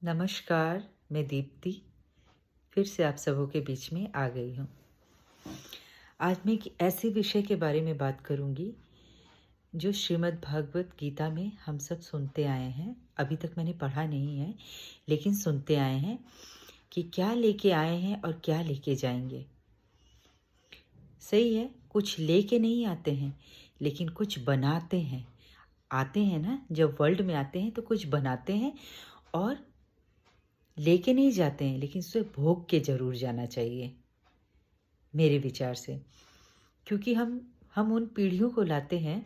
नमस्कार, मैं दीप्ति फिर से आप सबों के बीच में आ गई हूँ। आज मैं एक ऐसे विषय के बारे में बात करूँगी जो श्रीमद् भागवत गीता में हम सब सुनते आए हैं। अभी तक मैंने पढ़ा नहीं है, लेकिन सुनते आए हैं कि क्या लेके आए हैं और क्या लेके जाएंगे। सही है, कुछ लेके नहीं आते हैं, लेकिन कुछ बनाते हैं। आते हैं ना, जब वर्ल्ड में आते हैं तो कुछ बनाते हैं और लेके नहीं जाते हैं, लेकिन उसे भोग के ज़रूर जाना चाहिए मेरे विचार से। क्योंकि हम उन पीढ़ियों को लाते हैं।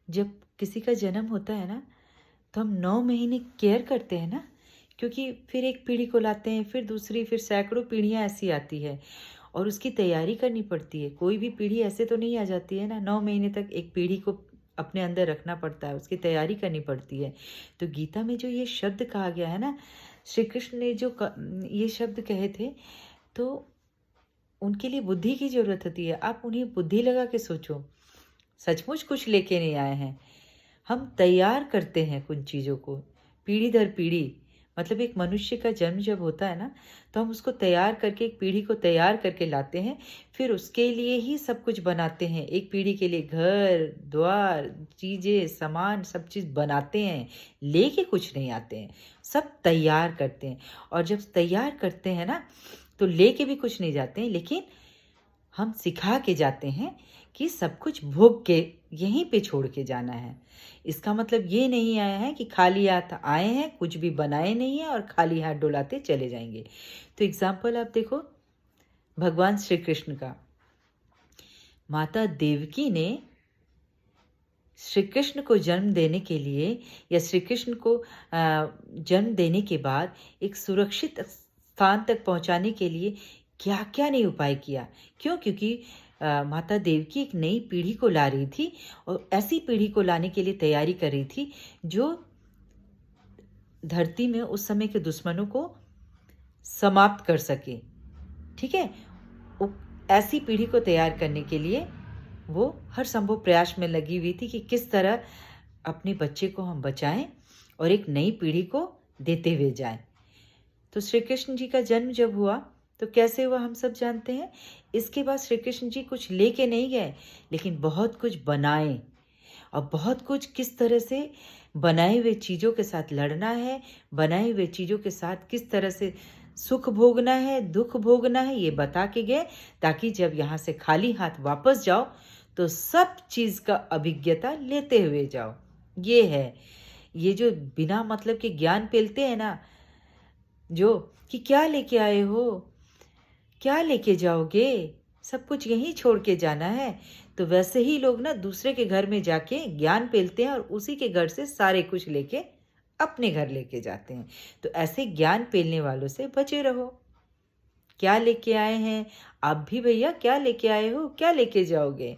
जब किसी का जन्म होता है ना, तो हम 9 महीने केयर करते हैं ना, क्योंकि फिर एक पीढ़ी को लाते हैं, फिर दूसरी, फिर सैकड़ों पीढ़ियाँ ऐसी आती है और उसकी तैयारी करनी पड़ती है। कोई भी पीढ़ी ऐसे तो नहीं आ जाती है ना, 9 महीने तक एक पीढ़ी को अपने अंदर रखना पड़ता है, उसकी तैयारी करनी पड़ती है। तो गीता में जो ये शब्द कहा गया है ना, श्री कृष्ण ने जो ये शब्द कहे थे, तो उनके लिए बुद्धि की ज़रूरत होती है। आप उन्हें बुद्धि लगा के सोचो, सचमुच कुछ लेके नहीं आए हैं। हम तैयार करते हैं कुछ चीज़ों को, पीढ़ी दर पीढ़ी। मतलब एक मनुष्य का जन्म जब होता है ना, तो हम उसको तैयार करके, एक पीढ़ी को तैयार करके लाते हैं, फिर उसके लिए ही सब कुछ बनाते हैं। एक पीढ़ी के लिए घर, द्वार, चीज़ें, सामान, सब चीज़ बनाते हैं, लेके कुछ नहीं आते हैं, सब तैयार करते हैं। और जब तैयार करते हैं ना, तो लेके भी कुछ नहीं जाते हैं, लेकिन हम सिखा के जाते हैं कि सब कुछ भोग के यहीं पे छोड़ के जाना है। इसका मतलब ये नहीं आया है कि खाली हाथ आए हैं, कुछ भी बनाए नहीं है और खाली हाथ डुलाते चले जाएंगे। तो एग्जाम्पल आप देखो भगवान श्री कृष्ण का। माता देवकी ने श्री कृष्ण को जन्म देने के लिए, या श्री कृष्ण को जन्म देने के बाद एक सुरक्षित स्थान तक पहुंचाने के लिए क्या क्या नहीं उपाय किया। क्यों? क्योंकि माता देवकी एक नई पीढ़ी को ला रही थी और ऐसी पीढ़ी को लाने के लिए तैयारी कर रही थी जो धरती में उस समय के दुश्मनों को समाप्त कर सके। ठीक है, ऐसी पीढ़ी को तैयार करने के लिए वो हर संभव प्रयास में लगी हुई थी कि किस तरह अपने बच्चे को हम बचाएं और एक नई पीढ़ी को देते हुए जाएं। तो श्री कृष्ण जी का जन्म जब हुआ तो कैसे हुआ हम सब जानते हैं। इसके बाद श्री कृष्ण जी कुछ लेके नहीं गए, लेकिन बहुत कुछ बनाए। और बहुत कुछ किस तरह से बनाए हुए चीज़ों के साथ लड़ना है, बनाए हुए चीज़ों के साथ किस तरह से सुख भोगना है, दुख भोगना है, ये बता के गए, ताकि जब यहाँ से खाली हाथ वापस जाओ तो सब चीज़ का अभिज्ञता लेते हुए जाओ। ये है, ये जो बिना मतलब के ज्ञान पेलते हैं ना, जो कि क्या लेके आए हो, क्या लेके जाओगे, सब कुछ यहीं छोड़ के जाना है। तो वैसे ही लोग ना दूसरे के घर में जाके ज्ञान पेलते हैं और उसी के घर से सारे कुछ लेके अपने घर लेके जाते हैं। तो ऐसे ज्ञान पेलने वालों से बचे रहो। क्या लेके आए हैं आप भी भैया, क्या लेके आए हो, क्या लेके जाओगे?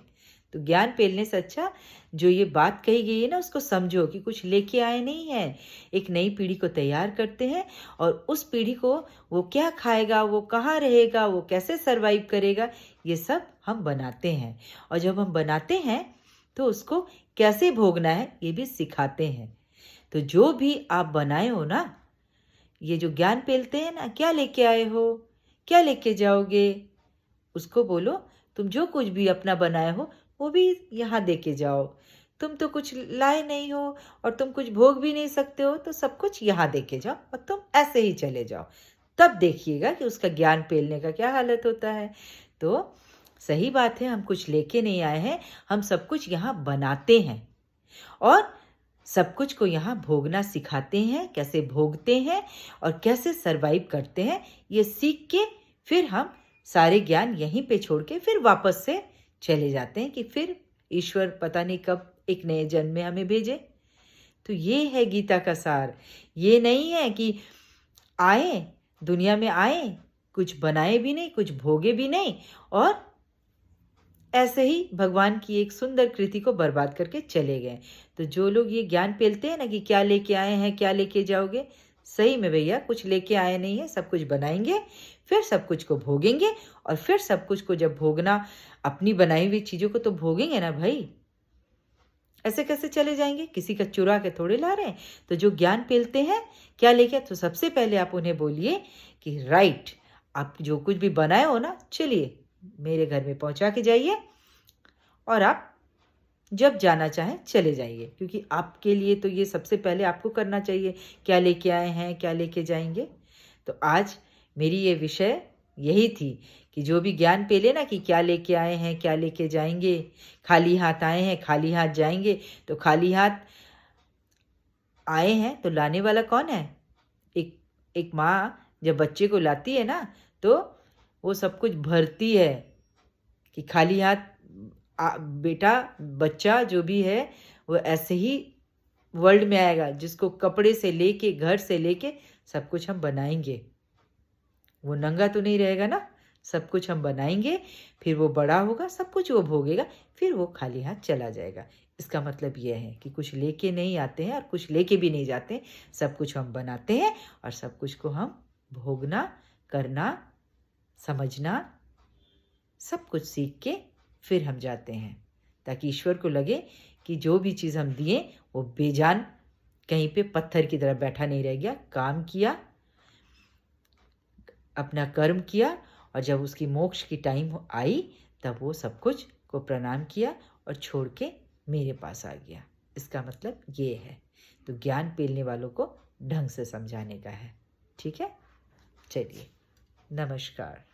तो ज्ञान पेलने से अच्छा जो ये बात कही गई है ना, उसको समझो कि कुछ लेके आए नहीं है, एक नई पीढ़ी को तैयार करते हैं। और उस पीढ़ी को वो क्या खाएगा, वो कहाँ रहेगा, वो कैसे सरवाइव करेगा, ये सब हम बनाते हैं। और जब हम बनाते हैं तो उसको कैसे भोगना है ये भी सिखाते हैं। तो जो भी आप बनाए हो ना, ये जो ज्ञान पेलते हैं ना, क्या लेके आए हो, क्या लेके जाओगे, उसको बोलो तुम जो कुछ भी अपना बनाए हो वो भी यहाँ दे के जाओ। तुम तो कुछ लाए नहीं हो और तुम कुछ भोग भी नहीं सकते हो, तो सब कुछ यहाँ दे के जाओ और तुम ऐसे ही चले जाओ। तब देखिएगा कि उसका ज्ञान पेलने का क्या हालत होता है। तो सही बात है, हम कुछ लेके नहीं आए हैं, हम सब कुछ यहाँ बनाते हैं और सब कुछ को यहाँ भोगना सिखाते हैं, कैसे भोगते हैं और कैसे सरवाइव करते हैं, ये सीख के फिर हम सारे ज्ञान यहीं पे छोड़ के फिर वापस से चले जाते हैं कि फिर ईश्वर पता नहीं कब एक नए जन्म में हमें भेजे। तो ये है गीता का सार। ये नहीं है कि आए, दुनिया में आए, कुछ बनाए भी नहीं, कुछ भोगे भी नहीं और ऐसे ही भगवान की एक सुंदर कृति को बर्बाद करके चले गए। तो जो लोग ये ज्ञान पेलते हैं ना कि क्या लेके आए हैं, क्या लेके जाओगे, सही में भैया कुछ लेके आए नहीं है, सब कुछ बनाएंगे, फिर सब कुछ को भोगेंगे और फिर सब कुछ को जब भोगना, अपनी बनाई हुई चीज़ों को तो भोगेंगे ना भाई। ऐसे कैसे चले जाएंगे? किसी का चुरा के थोड़े ला रहे हैं। तो जो ज्ञान पेलते हैं, क्या लेके? तो सबसे पहले आप उन्हें बोलिए कि राइट, आप जो कुछ भी बनाए हो ना, चलिए मेरे घर में पहुंचा के जाइए और आप जब जाना चाहें चले जाइए, क्योंकि आपके लिए तो ये सबसे पहले आपको करना चाहिए। क्या लेके आए हैं, क्या लेके जाएंगे? तो आज मेरी ये विषय यही थी कि जो भी ज्ञान पेले ना कि क्या लेके आए हैं, क्या लेके जाएंगे, खाली हाथ आए हैं, खाली हाथ जाएंगे। तो खाली हाथ आए हैं तो लाने वाला कौन है? एक एक माँ जब बच्चे को लाती है ना, तो वो सब कुछ भरती है कि खाली हाथ बेटा, बच्चा जो भी है वो ऐसे ही वर्ल्ड में आएगा, जिसको कपड़े से लेके, घर से लेके सब कुछ हम बनाएंगे। वो नंगा तो नहीं रहेगा ना, सब कुछ हम बनाएंगे। फिर वो बड़ा होगा, सब कुछ वो भोगेगा, फिर वो खाली हाथ चला जाएगा। इसका मतलब ये है कि कुछ लेके नहीं आते हैं और कुछ लेके भी नहीं जाते हैं। सब कुछ हम बनाते हैं और सब कुछ को हम भोगना, करना, समझना, सब कुछ सीख के फिर हम जाते हैं, ताकि ईश्वर को लगे कि जो भी चीज़ हम दिए वो बेजान कहीं पे पत्थर की तरह बैठा नहीं रह गया। काम किया, अपना कर्म किया, और जब उसकी मोक्ष की टाइम आई तब वो सब कुछ को प्रणाम किया और छोड़ के मेरे पास आ गया। इसका मतलब ये है। तो ज्ञान पेलने वालों को ढंग से समझाने का है। ठीक है? चलिए, नमस्कार।